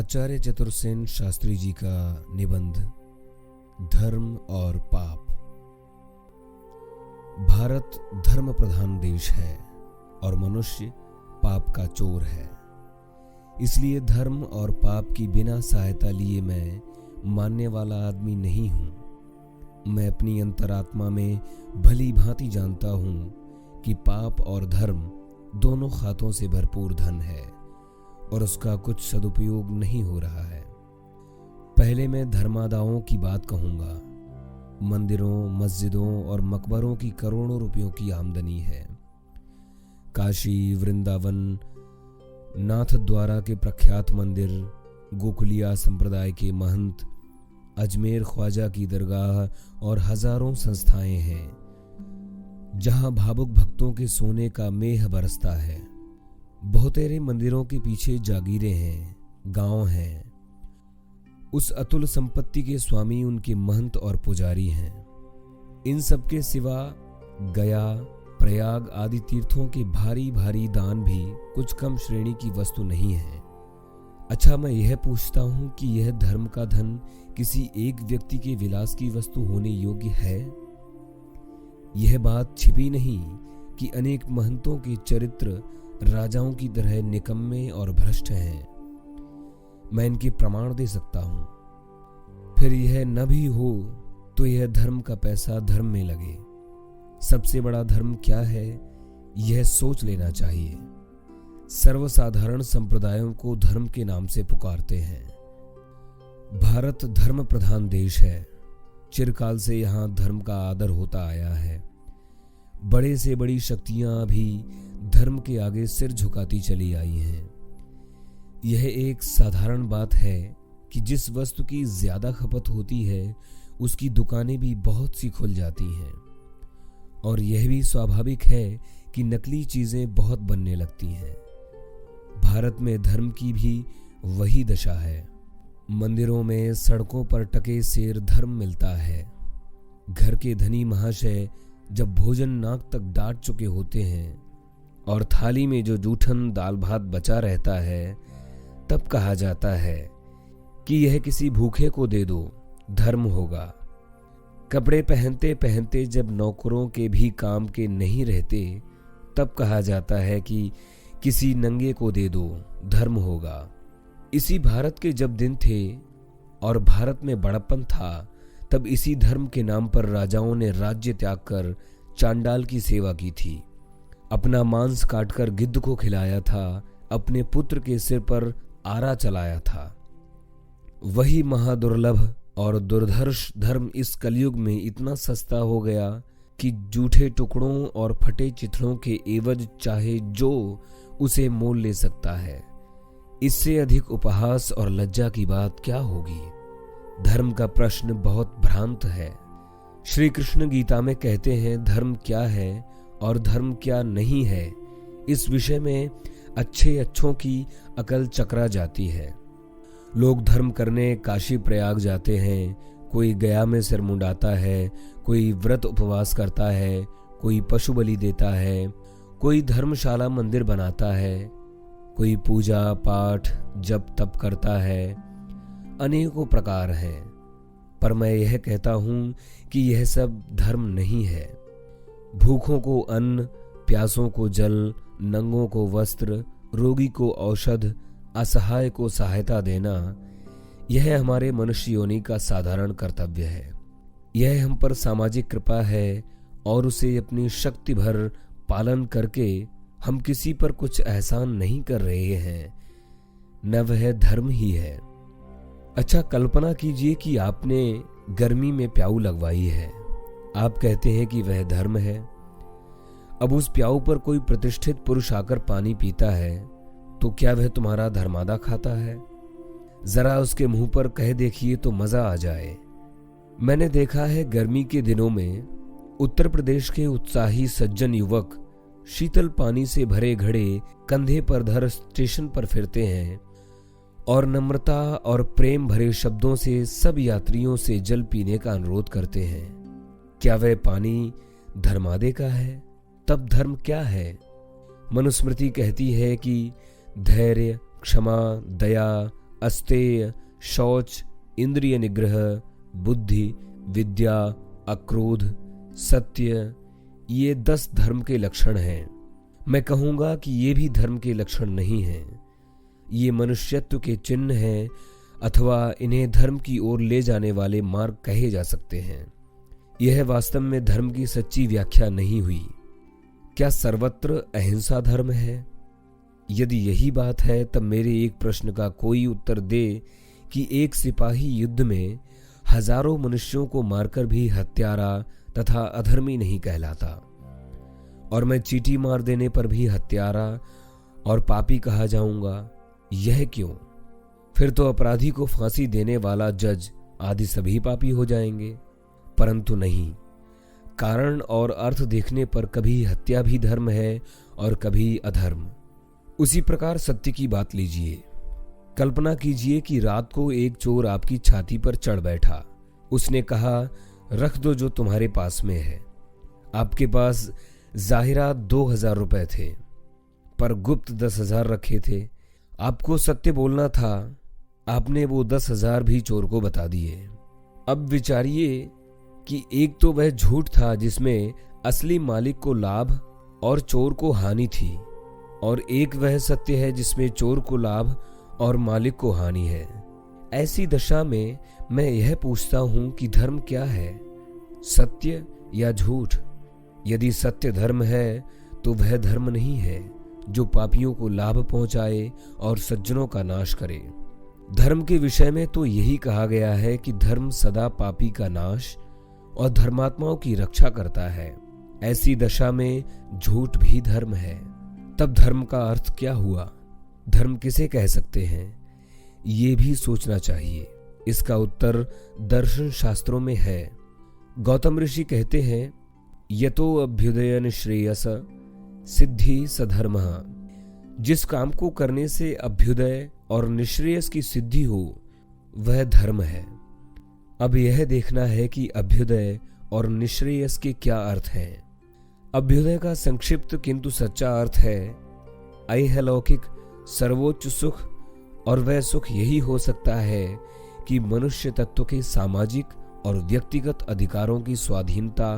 आचार्य चतुर्सेन शास्त्री जी का निबंध धर्म और पाप। भारत धर्म प्रधान देश है और मनुष्य पाप का चोर है। इसलिए धर्म और पाप की बिना सहायता लिए मैं मानने वाला आदमी नहीं हूं। मैं अपनी अंतरात्मा में भली भांति जानता हूं कि पाप और धर्म दोनों खातों से भरपूर धन है और उसका कुछ सदुपयोग नहीं हो रहा है। पहले मैं धर्मादाओं की बात कहूंगा। मंदिरों, मस्जिदों और मकबरों की करोड़ों रुपयों की आमदनी है। काशी, वृंदावन, नाथद्वारा के प्रख्यात मंदिर, गोकुलिया संप्रदाय के महंत, अजमेर ख्वाजा की दरगाह और हजारों संस्थाएं हैं जहां भावुक भक्तों के सोने का मेह बरसता है। बहुतेरे मंदिरों के पीछे जागीरें हैं, गांव हैं। उस अतुल संपत्ति के स्वामी उनके महंत और पुजारी हैं। इन सब के सिवा गया, प्रयाग आदि तीर्थों के भारी भारी दान भी कुछ कम श्रेणी की वस्तु नहीं है। अच्छा, मैं यह पूछता हूं कि यह धर्म का धन किसी एक व्यक्ति के विलास की वस्तु होने योग्य है? यह बात छिपी नहीं कि अनेक महंतों के चरित्र राजाओं की तरह निकम्मे और भ्रष्ट हैं। मैं इनके प्रमाण दे सकता हूं। फिर यह न भी हो तो यह धर्म का पैसा धर्म में लगे। सबसे बड़ा धर्म क्या है, यह सोच लेना चाहिए। सर्वसाधारण संप्रदायों को धर्म के नाम से पुकारते हैं। भारत धर्म प्रधान देश है। चिरकाल से यहां धर्म का आदर होता आया है। बड़े से बड़ी शक्तियां भी धर्म के आगे सिर झुकाती चली आई हैं। यह एक साधारण बात है कि जिस वस्तु की ज्यादा खपत होती है उसकी दुकानें भी बहुत सी खुल जाती हैं, और यह भी स्वाभाविक है कि नकली चीजें बहुत बनने लगती हैं। भारत में धर्म की भी वही दशा है। मंदिरों में, सड़कों पर टके सेर धर्म मिलता है। घर के धनी महाशय जब भोजन नाक तक डाट चुके होते हैं और थाली में जो जूठन दाल भात बचा रहता है, तब कहा जाता है कि यह किसी भूखे को दे दो, धर्म होगा। कपड़े पहनते पहनते जब नौकरों के भी काम के नहीं रहते, तब कहा जाता है कि किसी नंगे को दे दो, धर्म होगा। इसी भारत के जब दिन थे और भारत में बड़प्पन था, तब इसी धर्म के नाम पर राजाओं ने राज्य त्याग कर चांडाल की सेवा की थी। अपना मांस काटकर गिद्ध को खिलाया था, अपने पुत्र के सिर पर आरा चलाया था। वही महादुर्लभ और दुर्धर्ष धर्म इस कलयुग में इतना सस्ता हो गया कि जूठे टुकड़ों और फटे चिथड़ों के एवज चाहे जो उसे मोल ले सकता है। इससे अधिक उपहास और लज्जा की बात क्या होगी? धर्म का प्रश्न बहुत भ्रांत है। श्री कृष्ण गीता में कहते हैं धर्म क्या है और धर्म क्या नहीं है। इस विषय में अच्छे अच्छों की अकल चकरा जाती है। लोग धर्म करने काशी प्रयाग जाते हैं। कोई गया में सिर मुंडाता है, कोई व्रत उपवास करता है, कोई पशु बलि देता है, कोई धर्मशाला मंदिर बनाता है, कोई पूजा पाठ जप तप करता है। अनेकों प्रकार हैं, पर मैं यह कहता हूं कि यह सब धर्म नहीं है। भूखों को अन्न, प्यासों को जल, नंगों को वस्त्र, रोगी को औषध, असहाय को सहायता देना, यह हमारे मनुष्य योनि का साधारण कर्तव्य है। यह हम पर सामाजिक कृपा है और उसे अपनी शक्ति भर पालन करके हम किसी पर कुछ एहसान नहीं कर रहे हैं, न वह धर्म ही है। अच्छा, कल्पना कीजिए कि आपने गर्मी में प्याऊ लगवाई है। आप कहते हैं कि वह धर्म है। अब उस प्याऊ पर कोई प्रतिष्ठित पुरुष आकर पानी पीता है तो क्या वह तुम्हारा धर्मादा खाता है? जरा उसके मुंह पर कह देखिए तो मजा आ जाए। मैंने देखा है गर्मी के दिनों में उत्तर प्रदेश के उत्साही सज्जन युवक शीतल पानी से भरे घड़े कंधे पर धर स्टेशन पर फिरते हैं और नम्रता और प्रेम भरे शब्दों से सब यात्रियों से जल पीने का अनुरोध करते हैं। क्या वह पानी धर्मादे का है? तब धर्म क्या है? मनुस्मृति कहती है कि धैर्य, क्षमा, दया, अस्तेय, शौच, इंद्रिय निग्रह, बुद्धि, विद्या, अक्रोध, सत्य, ये 10 धर्म के लक्षण हैं। मैं कहूंगा कि ये भी धर्म के लक्षण नहीं हैं। ये मनुष्यत्व के चिन्ह हैं अथवा इन्हें धर्म की ओर ले जाने वाले मार्ग कहे जा सकते हैं। यह वास्तव में धर्म की सच्ची व्याख्या नहीं हुई। क्या सर्वत्र अहिंसा धर्म है? यदि यही बात है तब मेरे एक प्रश्न का कोई उत्तर दे कि एक सिपाही युद्ध में हजारों मनुष्यों को मारकर भी हत्यारा तथा अधर्मी नहीं कहलाता, और मैं चींटी मार देने पर भी हत्यारा और पापी कहा जाऊंगा। यह क्यों? फिर तो अपराधी को फांसी देने वाला जज आदि सभी पापी हो जाएंगे। परंतु नहीं, कारण और अर्थ देखने पर कभी हत्या भी धर्म है और कभी अधर्म। उसी प्रकार सत्य की बात लीजिए। कल्पना कीजिए कि रात को एक चोर आपकी छाती पर चढ़ बैठा। उसने कहा, रख दो जो तुम्हारे पास में है। आपके पास जाहिरा 2000 रुपए थे, पर गुप्त 10,000 रखे थे। आपको सत्य बोलना था, आपने वो 10,000 भी चोर को बता दिए। अब विचारिए कि एक तो वह झूठ था जिसमें असली मालिक को लाभ और चोर को हानि थी, और एक वह सत्य है जिसमें चोर को लाभ और मालिक को हानि है। ऐसी दशा में मैं यह पूछता हूं कि धर्म क्या है, सत्य या झूठ? यदि सत्य धर्म है तो वह धर्म नहीं है जो पापियों को लाभ पहुंचाए और सज्जनों का नाश करे। धर्म के विषय में तो यही कहा गया है कि धर्म सदा पापी का नाश और धर्मात्माओं की रक्षा करता है। ऐसी दशा में झूठ भी धर्म है। तब धर्म का अर्थ क्या हुआ? धर्म किसे कह सकते हैं? ये भी सोचना चाहिए। इसका उत्तर दर्शन शास्त्रों में है। गौतम ऋषि कहते हैं, यतो अभ्युदयन श्रेयस सिद्धि सधर्मः। जिस काम को करने से अभ्युदय और निश्रेयस की सिद्धि हो वह धर्म है। अब यह देखना है कि अभ्युदय और निश्रेयस के क्या अर्थ हैं। अभ्युदय का संक्षिप्त किंतु सच्चा अर्थ है ऐहलौकिक सर्वोच्च सुख, और वह सुख यही हो सकता है कि मनुष्य तत्व के सामाजिक और व्यक्तिगत अधिकारों की स्वाधीनता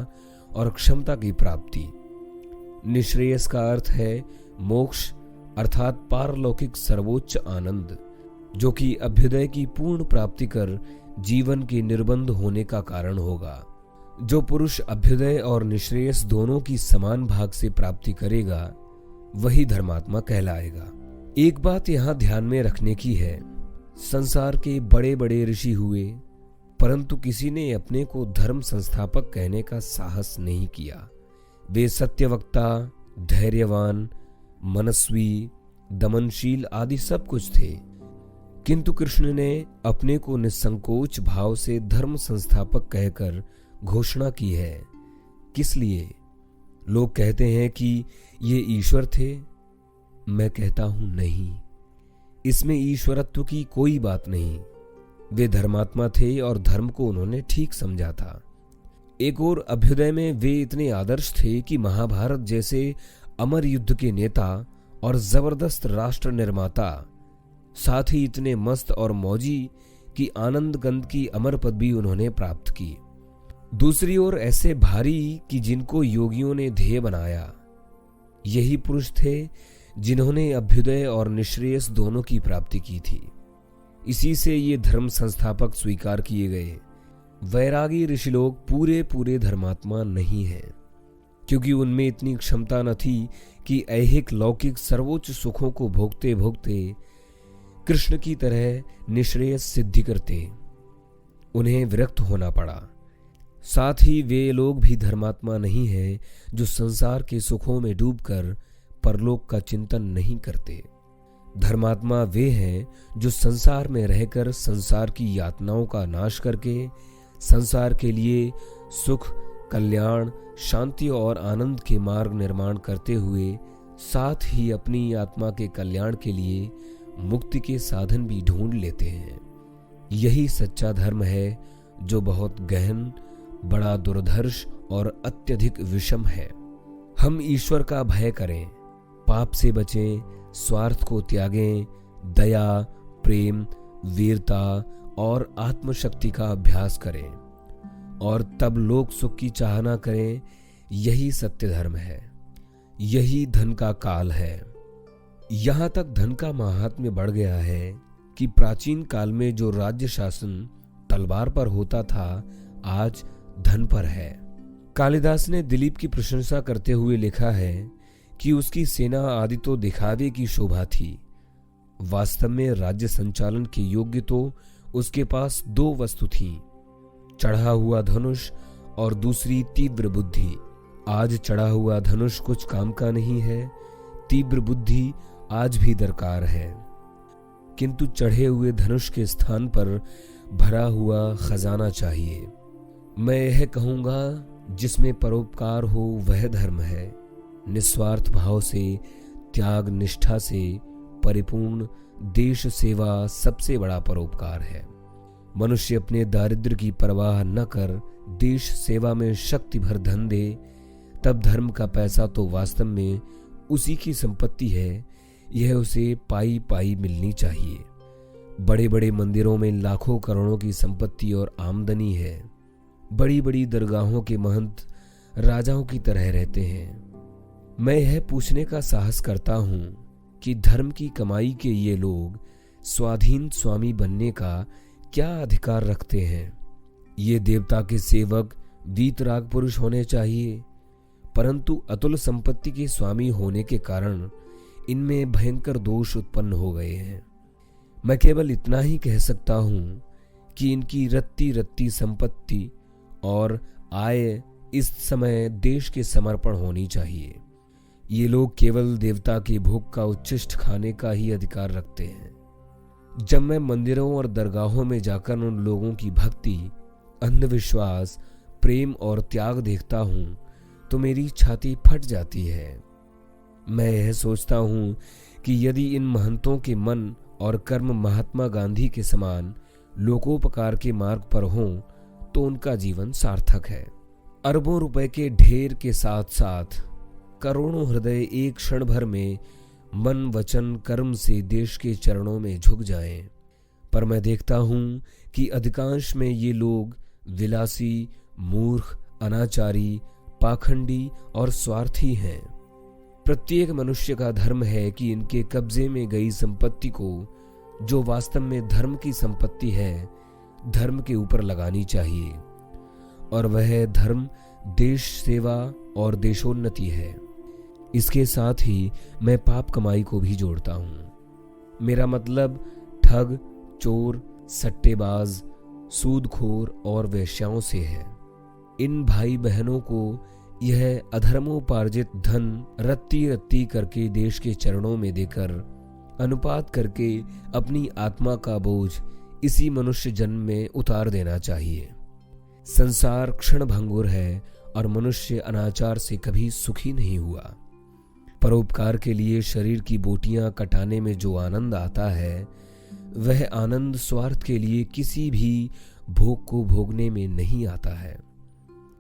और क्षमता की प्राप्ति। निश्रेयस का अर्थ है मोक्ष अर्थात पारलौकिक सर्वोच्च आनंद, जो कि अभ्युदय की पूर्ण प्राप्ति कर जीवन के निर्बंध होने का कारण होगा। जो पुरुष अभ्युदय और निश्रेयस दोनों की समान भाग से प्राप्ति करेगा वही धर्मात्मा कहलाएगा। एक बात यहां ध्यान में रखने की है, संसार के बड़े बड़े ऋषि हुए, परंतु किसी ने अपने को धर्म संस्थापक कहने का साहस नहीं किया। वे सत्यवक्ता, धैर्यवान, मनस्वी, दमनशील आदि सब कुछ थे, किंतु कृष्ण ने अपने को निसंकोच भाव से धर्म संस्थापक कहकर घोषणा की है। किस लिए? लोग कहते हैं कि ये ईश्वर थे। मैं कहता हूं नहीं, इसमें ईश्वरत्व की कोई बात नहीं। वे धर्मात्मा थे और धर्म को उन्होंने ठीक समझा था। एक और अभ्युदय में वे इतने आदर्श थे कि महाभारत जैसे अमर युद्ध के नेता और जबरदस्त राष्ट्र निर्माता, साथ ही इतने मस्त और मौजी कि आनंद गंध की अमर पदवी उन्होंने प्राप्त की। दूसरी ओर ऐसे भारी कि जिनको योगियों ने ध्येय बनाया, यही पुरुष थे जिन्होंने अभ्युदय और निश्रेयस दोनों की प्राप्ति की थी। इसी से ये धर्म संस्थापक स्वीकार किए गए। वैरागी ऋषि लोग पूरे पूरे धर्मात्मा नहीं हैं, क्योंकि उनमें इतनी क्षमता न थी कि ऐहिक लौकिक सर्वोच्च सुखों को भोगते भोगते कृष्ण की तरह निश्रेयस सिद्धि करते। उन्हें विरक्त होना पड़ा। साथ ही वे लोग भी धर्मात्मा नहीं हैं जो संसार के सुखों में डूबकर परलोक का चिंतन नहीं करते। धर्मात्मा वे हैं जो संसार में रहकर संसार की यातनाओं का नाश करके संसार के लिए सुख, कल्याण, शांति और आनंद के मार्ग निर्माण करते हुए साथ ही अपनी आत्मा के कल्याण के लिए मुक्ति के साधन भी ढूंढ लेते हैं। यही सच्चा धर्म है जो बहुत गहन, बड़ा दुर्धर्ष और अत्यधिक विषम है। हम ईश्वर का भय करें, पाप से बचें, स्वार्थ को त्यागें, दया, प्रेम, वीरता और आत्मशक्ति का अभ्यास करें और तब लोक सुख की चाहना करें। यही सत्य धर्म है, यही धन का काल है। यहां तक धन का महात्म्य बढ़ गया है कि प्राचीन काल में जो राज्य शासन तलवार पर होता था, आज धन पर है। कालिदास ने दिलीप की प्रशंसा करते हुए लिखा है कि उसकी सेना आदि तो दिखावे की शोभा थी, वास्तव में राज्य संचालन के योग्य तो उसके पास दो वस्तु थीं, चढ़ा हुआ धनुष और दूसरी तीव्र बुद्धि। आज चढ़ा हुआ धनुष कुछ काम का नहीं है, तीव्र बुद्धि आज भी दरकार है, किंतु चढ़े हुए धनुष के स्थान पर भरा हुआ खजाना चाहिए। मैं यह कहूंगा, जिसमें परोपकार हो वह धर्म है। निस्वार्थ भाव से, त्याग निष्ठा से परिपूर्ण देश सेवा सबसे बड़ा परोपकार है। मनुष्य अपने दारिद्र्य की परवाह न कर देश सेवा में शक्ति भर धन दे, तब धर्म का पैसा तो वास्तव में उसी की संपत्ति है, यह उसे पाई पाई मिलनी चाहिए। बड़े बड़े मंदिरों में लाखों करोड़ों की संपत्ति और आमदनी है। बड़ी बड़ी दरगाहों के महंत राजाओं की तरह रहते हैं। मैं यह पूछने का साहस करता हूं कि धर्म की कमाई के ये लोग स्वाधीन स्वामी बनने का क्या अधिकार रखते हैं। ये देवता के सेवक वीतराग पुरुष होने चाहिए, परंतु अतुल संपत्ति के स्वामी होने के कारण इनमें भयंकर दोष उत्पन्न हो गए हैं। मैं केवल इतना ही कह सकता हूं कि इनकी रत्ती रत्ती संपत्ति और आय इस समय देश के समर्पण होनी चाहिए। ये लोग केवल देवता के भोग का उच्छिष्ट खाने का ही अधिकार रखते हैं। जब मैं मंदिरों और दरगाहों में जाकर उन लोगों की भक्ति, अंधविश्वास, प्रेम और त्याग देखता हूं तो मेरी छाती फट जाती है। मैं यह सोचता हूं कि यदि इन महंतों के मन और कर्म महात्मा गांधी के समान लोकोपकार के मार्ग पर हों तो उनका जीवन सार्थक है। अरबों रुपए के ढेर के साथ साथ करोड़ों हृदय एक क्षण भर में मन वचन कर्म से देश के चरणों में झुक जाएं। पर मैं देखता हूं कि अधिकांश में ये लोग विलासी, मूर्ख, अनाचारी, पाखंडी और स्वार्थी हैं। प्रत्येक मनुष्य का धर्म है कि इनके कब्जे में गई संपत्ति को, जो वास्तव में धर्म की संपत्ति है, धर्म के ऊपर लगानी चाहिए, और वह धर्म देश सेवा और देशोन्नति है। इसके साथ ही मैं पाप कमाई को भी जोड़ता हूं। मेरा मतलब ठग, चोर, सट्टेबाज, सूदखोर और वेश्याओं से है। इन भाई बहनों को यह अधर्मोपार्जित धन रत्ती रत्ती करके देश के चरणों में देकर अनुपात करके अपनी आत्मा का बोझ इसी मनुष्य जन्म में उतार देना चाहिए। संसार क्षण भंगुर है और मनुष्य अनाचार से कभी सुखी नहीं हुआ। परोपकार के लिए शरीर की बोटियां कटाने में जो आनंद आता है, वह आनंद स्वार्थ के लिए किसी भी भोग को भोगने में नहीं आता है।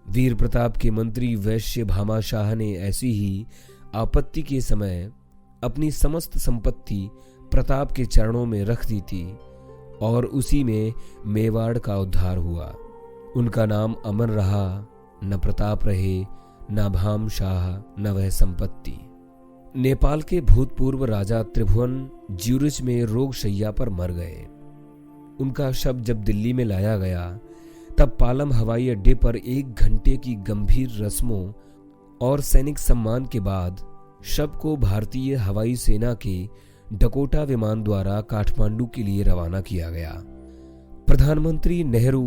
वीर प्रताप के मंत्री वैश्य भामाशाह ने ऐसी ही आपत्ति के समय अपनी समस्त संपत्ति प्रताप के चरणों में रख दी थी और उसी में मेवाड़ का उद्धार हुआ। उनका नाम अमर रहा, न प्रताप रहे, न भामशाह, न वह संपत्ति। नेपाल के भूतपूर्व राजा त्रिभुवन ज्यूरिच में रोग शैया पर मर गए। उनका शव जब दिल्ली में लाया गया तब पालम हवाई अड्डे पर 1 घंटे की गंभीर रस्मों और सैनिक सम्मान के बाद शव को भारतीय हवाई सेना के डकोटा विमान द्वारा काठमांडू के लिए रवाना किया गया। प्रधानमंत्री नेहरू,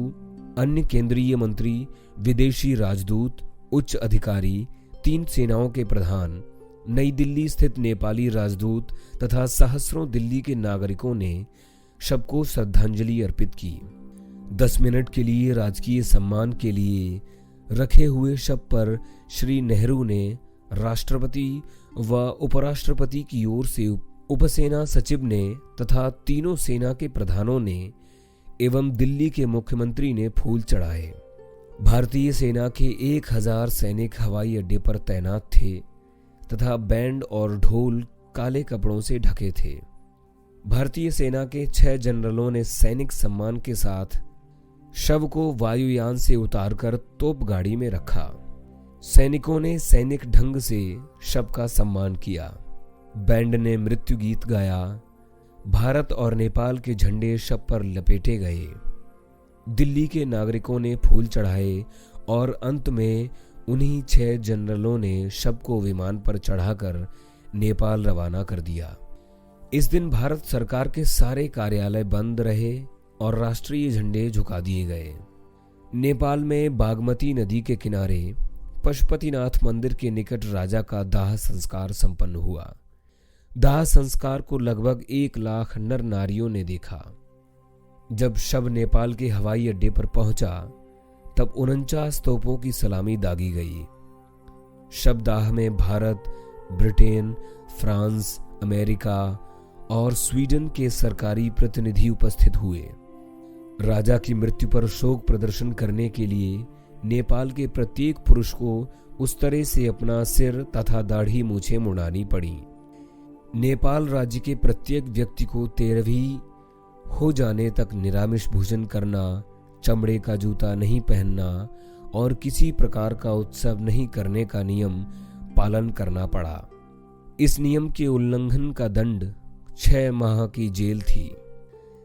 अन्य केंद्रीय मंत्री, विदेशी राजदूत, उच्च अधिकारी, 3 सेनाओं के प्रधान, नई दिल्ली स्थित नेपाली राजदूत तथा सहस्रों दिल्ली के नागरिकों ने शव को श्रद्धांजलि अर्पित की। 10 मिनट के लिए राजकीय सम्मान के लिए रखे हुए शव पर श्री नेहरू ने राष्ट्रपति व उपराष्ट्रपति की ओर से उपसेना सचिव ने तथा तीनों सेना के प्रधानों ने एवं दिल्ली के मुख्यमंत्री ने फूल चढ़ाए। भारतीय सेना के 1000 सैनिक हवाई अड्डे पर तैनात थे तथा बैंड और ढोल काले कपड़ों से ढके थे। भारतीय सेना के 6 जनरलों ने सैनिक सम्मान के साथ शव को वायुयान से उतारकर तोप गाड़ी में रखा। सैनिकों ने सैनिक ढंग से शव का सम्मान किया। बैंड ने मृत्यु गीत गाया। भारत और नेपाल के झंडे शव पर लपेटे गए। दिल्ली के नागरिकों ने फूल चढ़ाए और अंत में उन्हीं 6 जनरलों ने शव को विमान पर चढ़ाकर नेपाल रवाना कर दिया। इस दिन भारत सरकार के सारे कार्यालय बंद रहे और राष्ट्रीय झंडे झुका दिए गए। नेपाल में बागमती नदी के किनारे पशुपतिनाथ मंदिर के निकट राजा का दाह संस्कार संपन्न हुआ। दाह संस्कार को लगभग 1 लाख नर नारियों ने देखा। जब शव नेपाल के हवाई अड्डे पर पहुंचा तब 49 तोपों की सलामी दागी गई। शवदाह में भारत, ब्रिटेन, फ्रांस, अमेरिका और स्वीडन के सरकारी प्रतिनिधि उपस्थित हुए। राजा की मृत्यु पर शोक प्रदर्शन करने के लिए नेपाल के प्रत्येक पुरुष को उस तरह से अपना सिर तथा दाढ़ी मूछें मुड़ानी पड़ी। नेपाल राज्य के प्रत्येक व्यक्ति को 13वीं हो जाने तक निरामिष भोजन करना, चमड़े का जूता नहीं पहनना और किसी प्रकार का उत्सव नहीं करने का नियम पालन करना पड़ा। इस नियम के उल्लंघन का दंड 6 माह की जेल थी।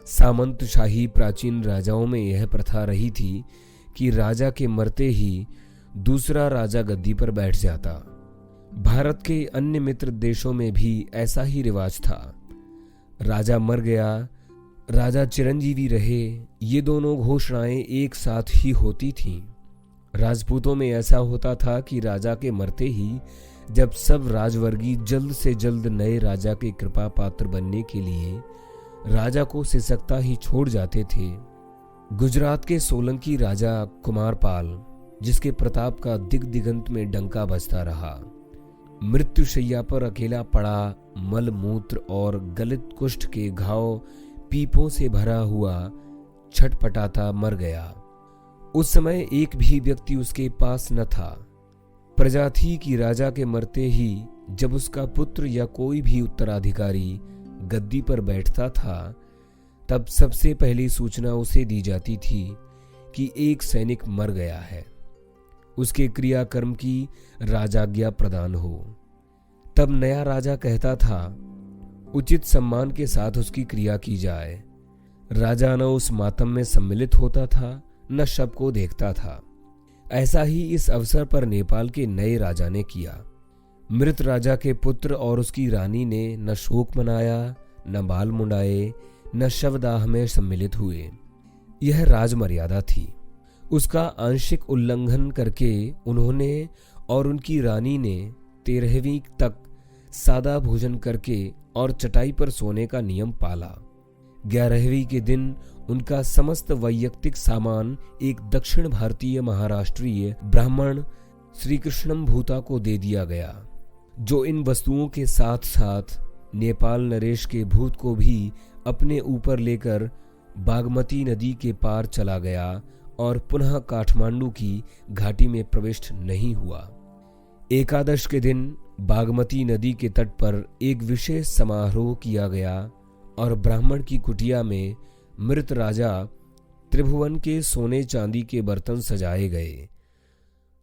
सामंतशाही प्राचीन राजाओं में यह प्रथा रही थी कि राजा के मरते ही दूसरा राजा गद्दी पर बैठ जाता। भारत के अन्य मित्र देशों में भी ऐसा ही रिवाज था। राजा मर गया, राजा चिरंजीवी रहे, ये दोनों घोषणाएं एक साथ ही होती थीं। राजपूतों में ऐसा होता था कि राजा के मरते ही जब सब राजवर्गी जल्द से जल्द नए राजा के कृपा पात्र बनने के लिए राजा को सिसकता ही छोड़ जाते थे। गुजरात के सोलंकी राजा कुमारपाल, जिसके प्रताप का दिगंत में डंका बजता रहा, मृत्युशैया पर अकेला पड़ा, मल मूत्र और गलित कुष्ठ के घाव पीपों से भरा हुआ छटपटाता मर गया। उस समय एक भी व्यक्ति उसके पास न था। प्रजा थी कि राजा के मरते ही जब उसका पुत्र या कोई भी उत्तराधिकारी गद्दी पर बैठता था तब सबसे पहली सूचना उसे दी जाती थी कि एक सैनिक मर गया है, उसके क्रियाकर्म की राजाज्ञा प्रदान हो। तब नया राजा कहता था उचित सम्मान के साथ उसकी क्रिया की जाए। राजा न उस मातम में सम्मिलित होता था न शव को देखता था। ऐसा ही इस अवसर पर नेपाल के नए राजा ने किया। मृत राजा के पुत्र और उसकी रानी ने न शोक मनाया, न बाल मुंडाए, न शवदाह में सम्मिलित हुए। यह राजमर्यादा थी। उसका आंशिक उल्लंघन करके उन्होंने और उनकी रानी ने 13वीं तक सादा भोजन करके और चटाई पर सोने का नियम पाला। 11वीं के दिन उनका समस्त वैयक्तिक सामान एक दक्षिण भारतीय महाराष्ट्रीय ब्राह्मण श्री कृष्णम भूता को दे दिया गया, जो इन वस्तुओं के साथ साथ नेपाल नरेश के भूत को भी अपने ऊपर लेकर बागमती नदी के पार चला गया और पुनः काठमांडू की घाटी में प्रविष्ट नहीं हुआ। एकादश के दिन बागमती नदी के तट पर एक विशेष समारोह किया गया और ब्राह्मण की कुटिया में मृत राजा त्रिभुवन के सोने चांदी के बर्तन सजाए गए।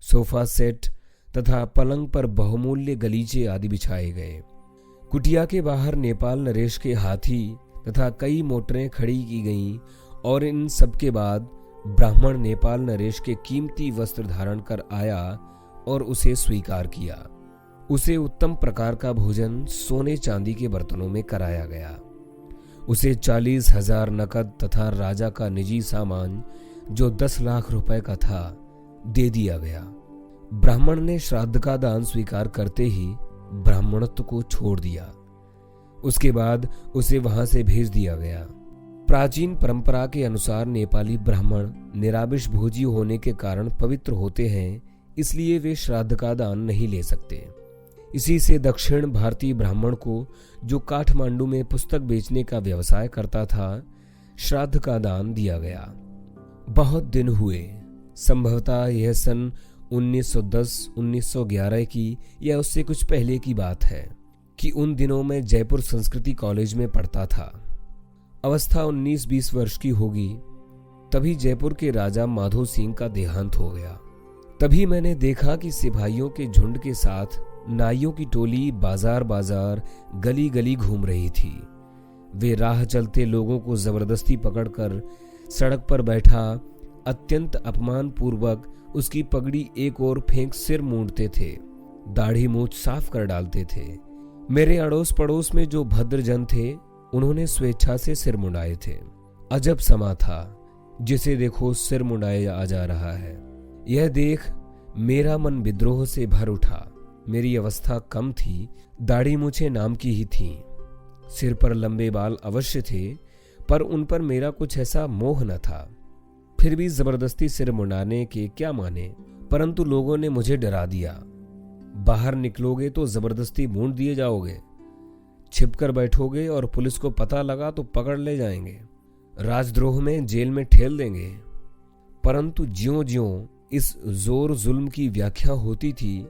सोफा सेट तथा पलंग पर बहुमूल्य गलीचे आदि बिछाए गए। कुटिया के बाहर नेपाल नरेश के हाथी तथा कई मोटरें खड़ी की गईं और इन सब के बाद ब्राह्मण नेपाल नरेश के कीमती वस्त्र धारण कर आया और उसे स्वीकार किया। उसे उत्तम प्रकार का भोजन सोने चांदी के बर्तनों में कराया गया। उसे 40,000 नकद तथा राजा का निजी सामान जो 10 लाख रुपए का था दे दिया गया। ब्राह्मण ने श्राद्ध का दान स्वीकार करते ही ब्राह्मणत्व को छोड़ दिया। उसके बाद उसे वहां से भेज दिया गया। प्राचीन परंपरा के अनुसार नेपाली ब्राह्मण निरामिष भोजी होने के कारण पवित्र होते हैं, इसलिए वे श्राद्ध का दान नहीं ले सकते। इसी से दक्षिण भारतीय ब्राह्मण को, जो काठमांडू में पुस्तक बेचने का व्यवसाय करता था, श्राद्ध का दान दिया गया। बहुत दिन हुए, संभवतः यह सन 1910-1911 की या उससे कुछ पहले की बात है, कि उन दिनों मैं जयपुर संस्कृति कॉलेज में पढ़ता था। अवस्था 19-20 वर्ष की होगी। तभी जयपुर के राजा माधो सिंह का देहांत हो गया। तभी मैंने देखा कि सिपाहियों के झुंड के साथ नाइयों की टोली बाजार बाजार, गली गली घूम रही थी। वे राह चलते लोगों को जबरदस्ती पकड़कर सड़क पर बैठा अत्यंत अपमान पूर्वक उसकी पगड़ी एक ओर फेंक सिर मूंडते थे, दाढ़ी मूंछ साफ कर डालते थे। मेरे अड़ोस पड़ोस में जो भद्रजन थे उन्होंने स्वेच्छा से सिर मुंडाए थे। अजब समा था, जिसे देखो सिर मुंडाया जा रहा है। यह देख मेरा मन विद्रोह से भर उठा। मेरी अवस्था कम थी, दाढ़ी मूछें नाम की ही थीं। सिर पर लंबे बाल अवश्य थे, पर उन पर मेरा कुछ ऐसा मोह न था। फिर भी जबरदस्ती सिर मुंडाने के क्या माने, परंतु लोगों ने मुझे डरा दिया। बाहर निकलोगे तो जबरदस्ती मूंड दिए जाओगे, छिपकर बैठोगे और पुलिस को पता लगा तो पकड़ ले जाएंगे, राजद्रोह में जेल में ठेल देंगे। परंतु ज्यों-ज्यों इस जोर जुल्म की व्याख्या होती थी,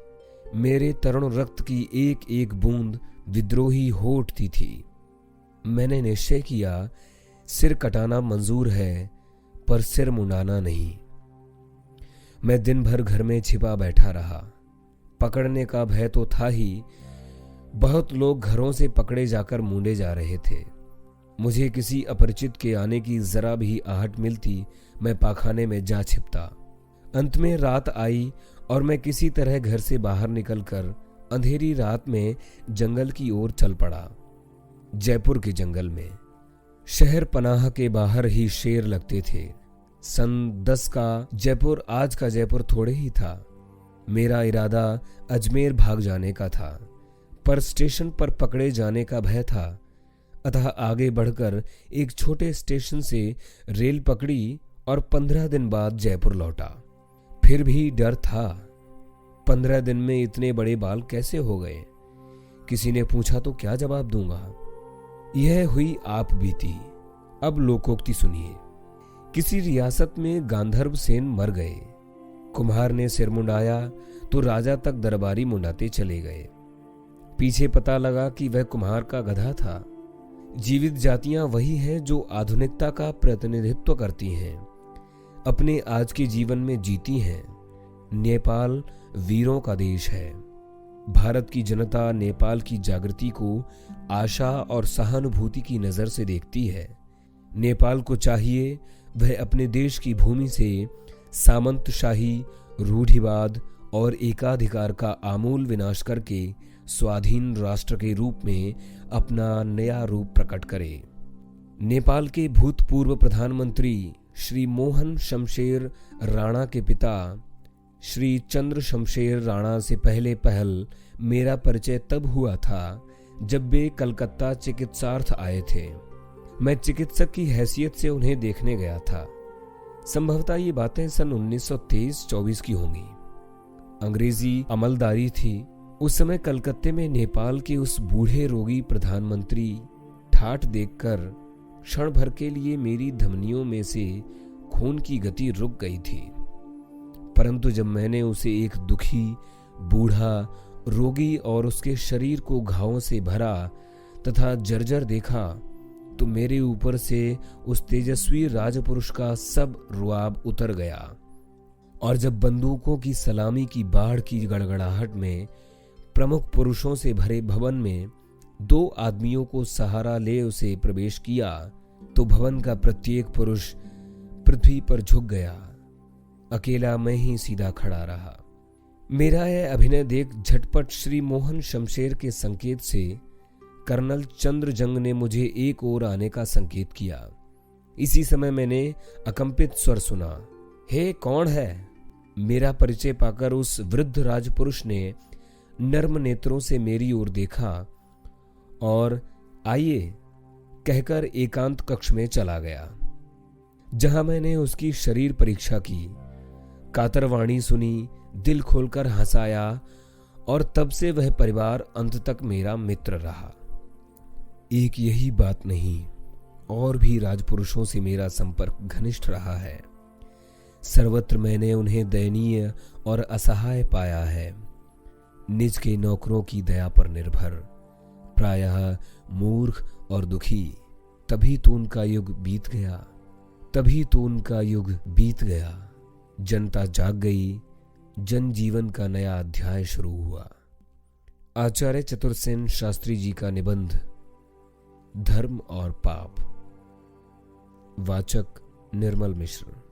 मेरे तरुण रक्त की एक एक बूंद विद्रोही हो उठती थी। मैंने निश्चय किया, सिर कटाना मंजूर है पर सिर मुंडाना नहीं। मैं दिन भर घर में छिपा बैठा रहा। पकड़ने का भय तो था ही, बहुत लोग घरों से पकड़े जाकर मूंडे जा रहे थे। मुझे किसी अपरिचित के आने की जरा भी आहट मिलती, मैं पाखाने में जा छिपता। अंत में रात आई और मैं किसी तरह घर से बाहर निकलकर अंधेरी रात में जंगल की ओर चल पड़ा। जयपुर के जंगल में शहर पनाह के बाहर ही शेर लगते थे। सन 10 का जयपुर आज का जयपुर थोड़े ही था। मेरा इरादा अजमेर भाग जाने का था, पर स्टेशन पर पकड़े जाने का भय था। अतः आगे बढ़कर एक छोटे स्टेशन से रेल पकड़ी और 15 दिन बाद जयपुर लौटा। फिर भी डर था, 15 दिन में इतने बड़े बाल कैसे हो गए? किसी ने पूछा तो क्या जवाब दूंगा? यह हुई आप बीती। अब लोकोक्ति सुनिए। किसी रियासत में गांधर्व सेन मर गए। कुम्हार ने सिर मुंडाया तो राजा तक दरबारी मुंडाते चले गए। पीछे पता लगा कि वह कुम्हार का गधा था। जीवित जातियां वही हैं जो आधुनिकता का प्रतिनिधित्व करती हैं, अपने आज के जीवन में जीती हैं। नेपाल वीरों का देश है। भारत की जनता नेपाल की जागृति को आशा और सहानुभूति की नजर से देखती है। नेपाल को चाहिए वह अपने देश की भूमि से सामंतशाही, रूढ़िवाद और एकाधिकार का आमूल विनाश करके स्वाधीन राष्ट्र के रूप में अपना नया रूप प्रकट करे। नेपाल के भूतपूर्व प्रधानमंत्री श्री मोहन शमशेर राणा के पिता श्री चंद्र शमशेर राणा से पहल मेरा परिचय तब हुआ था जब वे कलकत्ता चिकित्सार्थ आए थे। मैं चिकित्सक की हैसियत से उन्हें देखने गया था। संभवतः ये बातें सन 1923-24 की होंगी। अंग्रेजी अमलदारी थी। उस समय कलकत्ते में नेपाल के उस बूढ़े रोगी प्रधानमंत्री ठाठ देखकर क्षण भर के लिए मेरी धमनियों में से खून की गति रुक गई थी। परंतु जब मैंने उसे एक दुखी, बूढ़ा, रोगी और उसके शरीर को घावों से भरा तथा जर्जर देखा तो मेरे ऊपर से उस तेजस्वी राजपुरुष का सब रुआब उतर गया। और जब बंदूकों की सलामी की बाढ़ की गड़गड़ाहट में प्रमुख पुरुषों से भरे भवन में 2 आदमियों को सहारा ले उसे प्रवेश किया तो भवन का प्रत्येक पुरुष पृथ्वी पर झुक गया। अकेला मैं ही सीधा खड़ा रहा। मेरा यह अभिनय देख झटपट श्री मोहन शमशेर के संकेत से कर्नल चंद्रजंग ने मुझे एक ओर आने का संकेत किया। इसी समय मैंने अकंपित स्वर सुना, हे कौन है? मेरा परिचय पाकर उस वृद्ध राजपुरुष ने नर्म नेत्रों से मेरी ओर देखा और आइए कहकर एकांत कक्ष में चला गया, जहां मैंने उसकी शरीर परीक्षा की, कातरवाणी सुनी, दिल खोलकर हंसाया और तब से वह परिवार अंत तक मेरा मित्र रहा। एक यही बात नहीं, और भी राजपुरुषों से मेरा संपर्क घनिष्ठ रहा है। सर्वत्र मैंने उन्हें दयनीय और असहाय पाया है, निज के नौकरों की दया पर निर्भर, प्रायः मूर्ख और दुखी। तभी तो उनका युग बीत गया, तभी तो उनका युग बीत गया। जनता जाग गई, जनजीवन का नया अध्याय शुरू हुआ। आचार्य चतुर्सेन शास्त्री जी का निबंध धर्म और पाप। वाचक निर्मल मिश्र।